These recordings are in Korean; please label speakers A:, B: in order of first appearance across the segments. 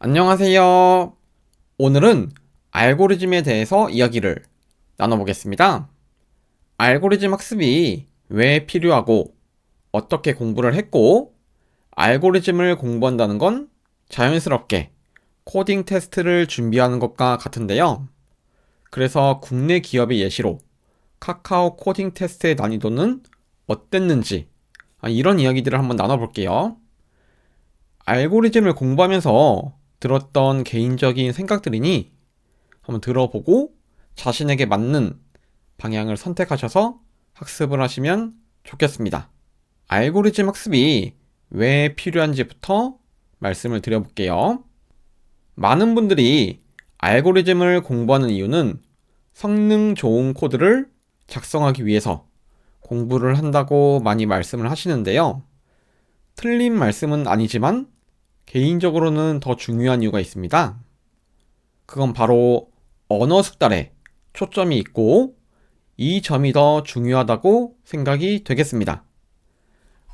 A: 안녕하세요. 오늘은 알고리즘에 대해서 이야기를 나눠보겠습니다. 알고리즘 학습이 왜 필요하고 어떻게 공부를 했고, 알고리즘을 공부한다는 건 자연스럽게 코딩 테스트를 준비하는 것과 같은데요. 그래서 국내 기업의 예시로 카카오 코딩 테스트의 난이도는 어땠는지 이런 이야기들을 한번 나눠볼게요. 알고리즘을 공부하면서 들었던 개인적인 생각들이니 한번 들어보고 자신에게 맞는 방향을 선택하셔서 학습을 하시면 좋겠습니다. 알고리즘 학습이 왜 필요한지부터 말씀을 드려볼게요. 많은 분들이 알고리즘을 공부하는 이유는 성능 좋은 코드를 작성하기 위해서 공부를 한다고 많이 말씀을 하시는데요. 틀린 말씀은 아니지만 개인적으로는 더 중요한 이유가 있습니다. 그건 바로 언어 숙달에 초점이 있고 이 점이 더 중요하다고 생각이 되겠습니다.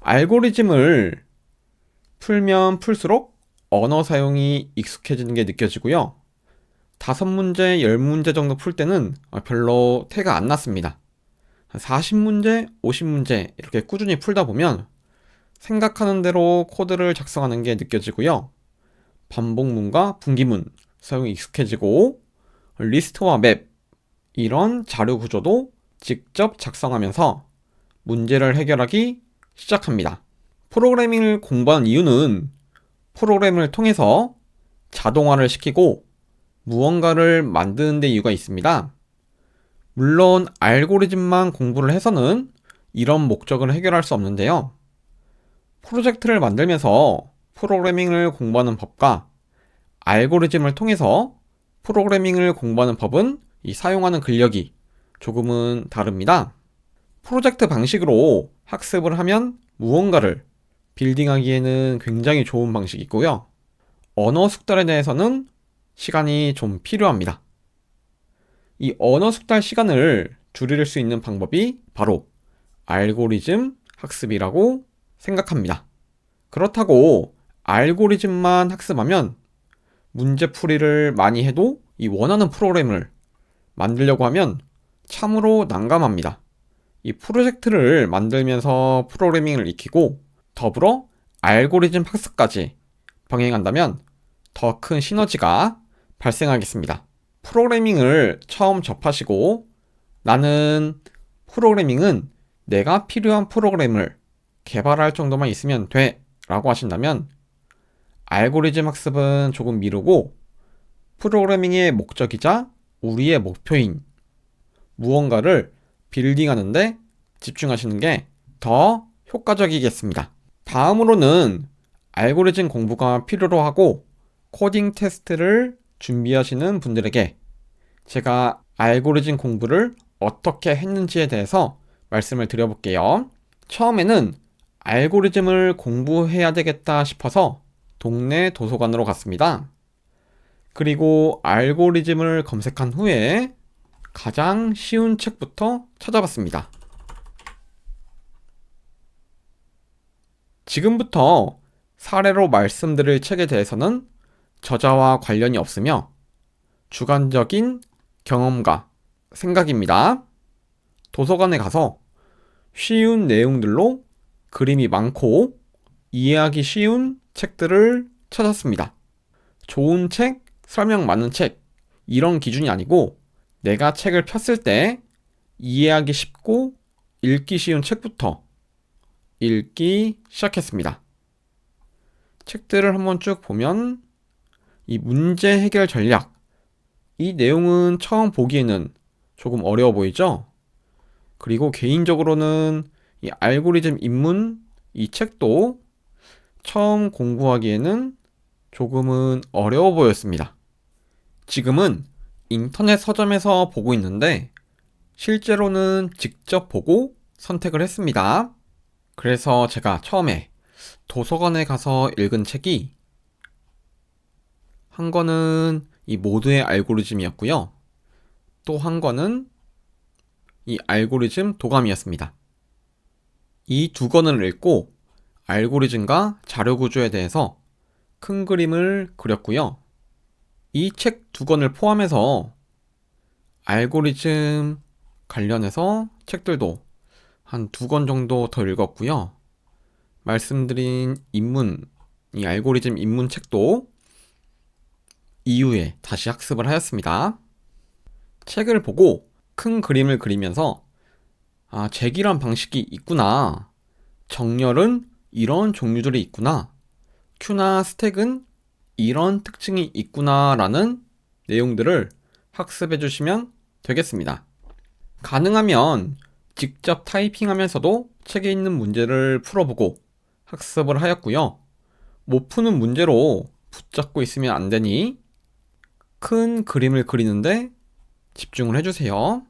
A: 알고리즘을 풀면 풀수록 언어 사용이 익숙해지는 게 느껴지고요. 5문제, 10문제 정도 풀 때는 별로 태가 안 났습니다. 한 40문제, 50문제 이렇게 꾸준히 풀다 보면 생각하는 대로 코드를 작성하는 게 느껴지고요. 반복문과 분기문 사용이 익숙해지고 리스트와 맵 이런 자료 구조도 직접 작성하면서 문제를 해결하기 시작합니다. 프로그래밍을 공부한 이유는 프로그램을 통해서 자동화를 시키고 무언가를 만드는 데 이유가 있습니다. 물론 알고리즘만 공부를 해서는 이런 목적을 해결할 수 없는데요. 프로젝트를 만들면서 프로그래밍을 공부하는 법과 알고리즘을 통해서 프로그래밍을 공부하는 법은 이 사용하는 근력이 조금은 다릅니다. 프로젝트 방식으로 학습을 하면 무언가를 빌딩하기에는 굉장히 좋은 방식이 있고요. 언어 숙달에 대해서는 시간이 좀 필요합니다. 이 언어 숙달 시간을 줄일 수 있는 방법이 바로 알고리즘 학습이라고 생각합니다. 그렇다고 알고리즘만 학습하면 문제풀이를 많이 해도 이 원하는 프로그램을 만들려고 하면 참으로 난감합니다. 이 프로젝트를 만들면서 프로그래밍을 익히고 더불어 알고리즘 학습까지 병행한다면 더 큰 시너지가 발생하겠습니다. 프로그래밍을 처음 접하시고 나는 프로그래밍은 내가 필요한 프로그램을 개발할 정도만 있으면 돼 라고 하신다면 알고리즘 학습은 조금 미루고 프로그래밍의 목적이자 우리의 목표인 무언가를 빌딩하는데 집중하시는 게 더 효과적이겠습니다. 다음으로는 알고리즘 공부가 필요로 하고 코딩 테스트를 준비하시는 분들에게 제가 알고리즘 공부를 어떻게 했는지에 대해서 말씀을 드려볼게요. 처음에는 알고리즘을 공부해야 되겠다 싶어서 동네 도서관으로 갔습니다. 그리고 알고리즘을 검색한 후에 가장 쉬운 책부터 찾아봤습니다. 지금부터 사례로 말씀드릴 책에 대해서는 저자와 관련이 없으며 주관적인 경험과 생각입니다. 도서관에 가서 쉬운 내용들로 그림이 많고 이해하기 쉬운 책들을 찾았습니다. 좋은 책, 설명 많은 책, 이런 기준이 아니고 내가 책을 폈을 때 이해하기 쉽고 읽기 쉬운 책부터 읽기 시작했습니다. 책들을 한번 쭉 보면 이 문제 해결 전략, 이 내용은 처음 보기에는 조금 어려워 보이죠? 그리고 개인적으로는 이 알고리즘 입문, 이 책도 처음 공부하기에는 조금은 어려워 보였습니다. 지금은 인터넷 서점에서 보고 있는데 실제로는 직접 보고 선택을 했습니다. 그래서 제가 처음에 도서관에 가서 읽은 책이 한 권은 이 모두의 알고리즘이었고요. 또 한 권은 이 알고리즘 도감이었습니다. 이 두 권을 읽고 알고리즘과 자료 구조에 대해서 큰 그림을 그렸고요. 이 책 두 권을 포함해서 알고리즘 관련해서 책들도 한 두 권 정도 더 읽었고요. 말씀드린 이 알고리즘 입문 책도 이후에 다시 학습을 하였습니다. 책을 보고 큰 그림을 그리면서 잭이란 방식이 있구나. 정렬은 이런 종류들이 있구나. 큐나 스택은 이런 특징이 있구나 라는 내용들을 학습해 주시면 되겠습니다. 가능하면 직접 타이핑하면서도 책에 있는 문제를 풀어보고 학습을 하였고요. 못 푸는 문제로 붙잡고 있으면 안 되니 큰 그림을 그리는데 집중을 해주세요.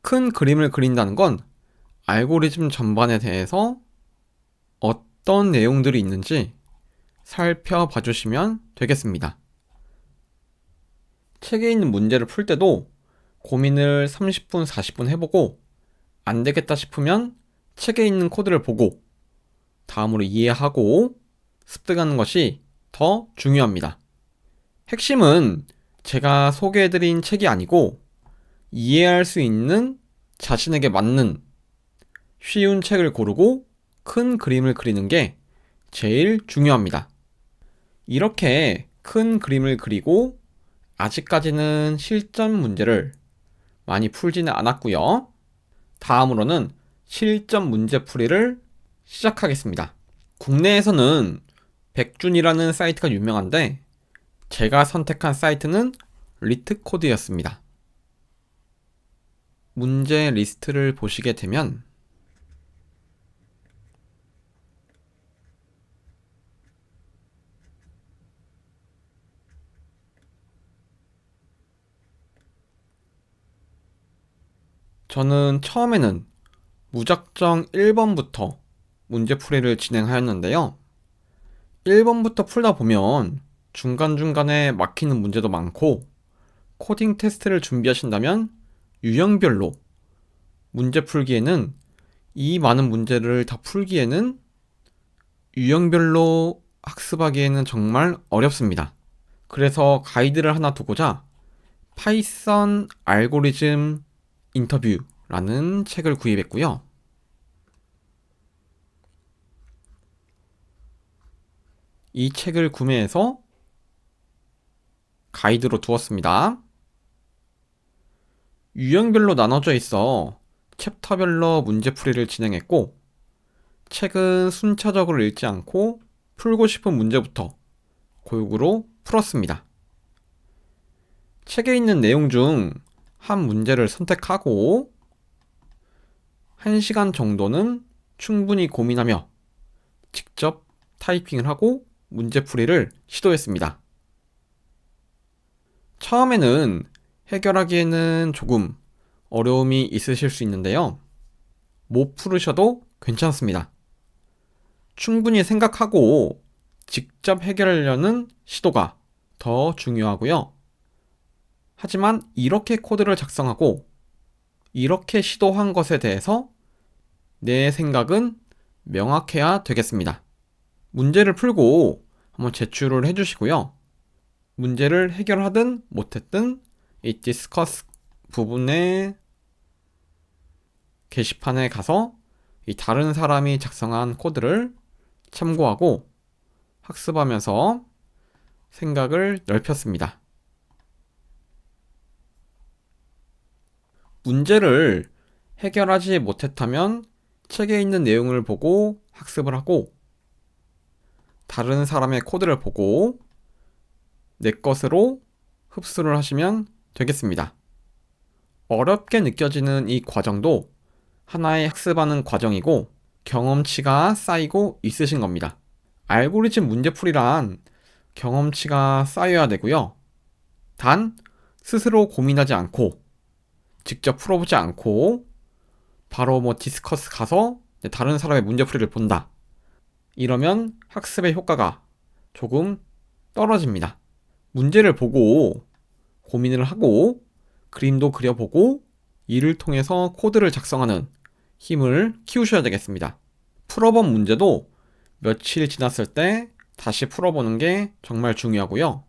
A: 큰 그림을 그린다는 건 알고리즘 전반에 대해서 어떤 내용들이 있는지 살펴봐 주시면 되겠습니다. 책에 있는 문제를 풀 때도 고민을 30분, 40분 해보고 안 되겠다 싶으면 책에 있는 코드를 보고 다음으로 이해하고 습득하는 것이 더 중요합니다. 핵심은 제가 소개해드린 책이 아니고 이해할 수 있는 자신에게 맞는 쉬운 책을 고르고 큰 그림을 그리는 게 제일 중요합니다. 이렇게 큰 그림을 그리고 아직까지는 실전 문제를 많이 풀지는 않았고요. 다음으로는 실전 문제 풀이를 시작하겠습니다. 국내에서는 백준이라는 사이트가 유명한데 제가 선택한 사이트는 리트코드였습니다. 문제 리스트를 보시게 되면 저는 처음에는 무작정 1번부터 문제풀이를 진행하였는데요. 1번부터 풀다 보면 중간중간에 막히는 문제도 많고 코딩 테스트를 준비하신다면 유형별로 문제 풀기에는 이 많은 문제를 다 풀기에는 유형별로 학습하기에는 정말 어렵습니다. 그래서 가이드를 하나 두고자 파이썬 알고리즘 인터뷰라는 책을 구입했고요. 이 책을 구매해서 가이드로 두었습니다. 유형별로 나눠져 있어 챕터별로 문제풀이를 진행했고 책은 순차적으로 읽지 않고 풀고 싶은 문제부터 골고루 풀었습니다. 책에 있는 내용 중 한 문제를 선택하고 1시간 정도는 충분히 고민하며 직접 타이핑을 하고 문제풀이를 시도했습니다. 처음에는 해결하기에는 조금 어려움이 있으실 수 있는데요. 못 풀으셔도 괜찮습니다. 충분히 생각하고 직접 해결하려는 시도가 더 중요하고요. 하지만 이렇게 코드를 작성하고 이렇게 시도한 것에 대해서 내 생각은 명확해야 되겠습니다. 문제를 풀고 한번 제출을 해주시고요. 문제를 해결하든 못했든 이 디스커스 부분의 게시판에 가서 이 다른 사람이 작성한 코드를 참고하고 학습하면서 생각을 넓혔습니다. 문제를 해결하지 못했다면 책에 있는 내용을 보고 학습을 하고 다른 사람의 코드를 보고 내 것으로 흡수를 하시면 되겠습니다. 어렵게 느껴지는 이 과정도 하나의 학습하는 과정이고 경험치가 쌓이고 있으신 겁니다. 알고리즘 문제풀이란 경험치가 쌓여야 되고요. 단 스스로 고민하지 않고 직접 풀어보지 않고 바로 디스커스 가서 다른 사람의 문제풀이를 본다. 이러면 학습의 효과가 조금 떨어집니다. 문제를 보고 고민을 하고 그림도 그려보고 이를 통해서 코드를 작성하는 힘을 키우셔야 되겠습니다. 풀어본 문제도 며칠 지났을 때 다시 풀어보는 게 정말 중요하고요.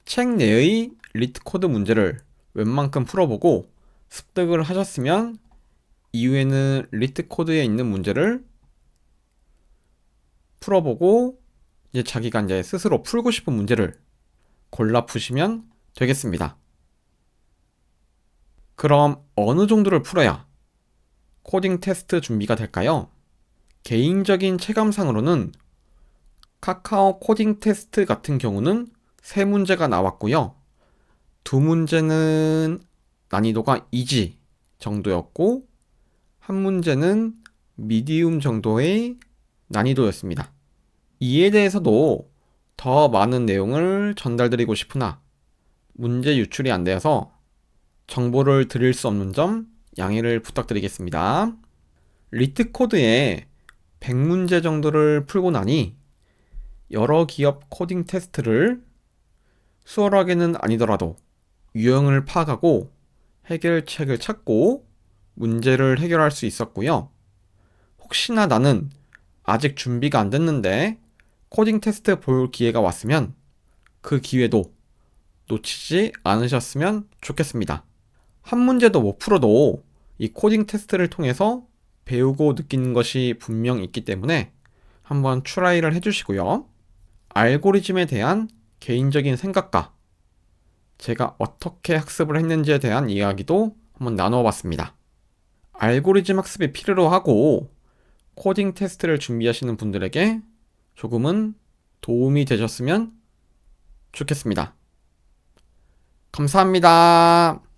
A: 책 내의 리트코드 문제를 웬만큼 풀어보고 습득을 하셨으면 이후에는 리트코드에 있는 문제를 풀어보고 이제 자기가 이제 스스로 풀고 싶은 문제를 골라 푸시면 되겠습니다. 그럼 어느 정도를 풀어야 코딩 테스트 준비가 될까요? 개인적인 체감상으로는 카카오 코딩 테스트 같은 경우는 3문제가 나왔고요. 2문제는 난이도가 이지 정도였고, 1문제는 미디움 정도의 난이도였습니다. 이에 대해서도 더 많은 내용을 전달드리고 싶으나 문제 유출이 안 되어서 정보를 드릴 수 없는 점 양해를 부탁드리겠습니다. 리트코드에 100문제 정도를 풀고 나니 여러 기업 코딩 테스트를 수월하게는 아니더라도 유형을 파악하고 해결책을 찾고 문제를 해결할 수 있었고요. 혹시나 나는 아직 준비가 안 됐는데 코딩 테스트 볼 기회가 왔으면 그 기회도 놓치지 않으셨으면 좋겠습니다. 한 문제도 못 풀어도 이 코딩 테스트를 통해서 배우고 느끼는 것이 분명 있기 때문에 한번 트라이를 해주시고요. 알고리즘에 대한 개인적인 생각과 제가 어떻게 학습을 했는지에 대한 이야기도 한번 나누어 봤습니다. 알고리즘 학습이 필요로 하고 코딩 테스트를 준비하시는 분들에게 조금은 도움이 되셨으면 좋겠습니다. 감사합니다.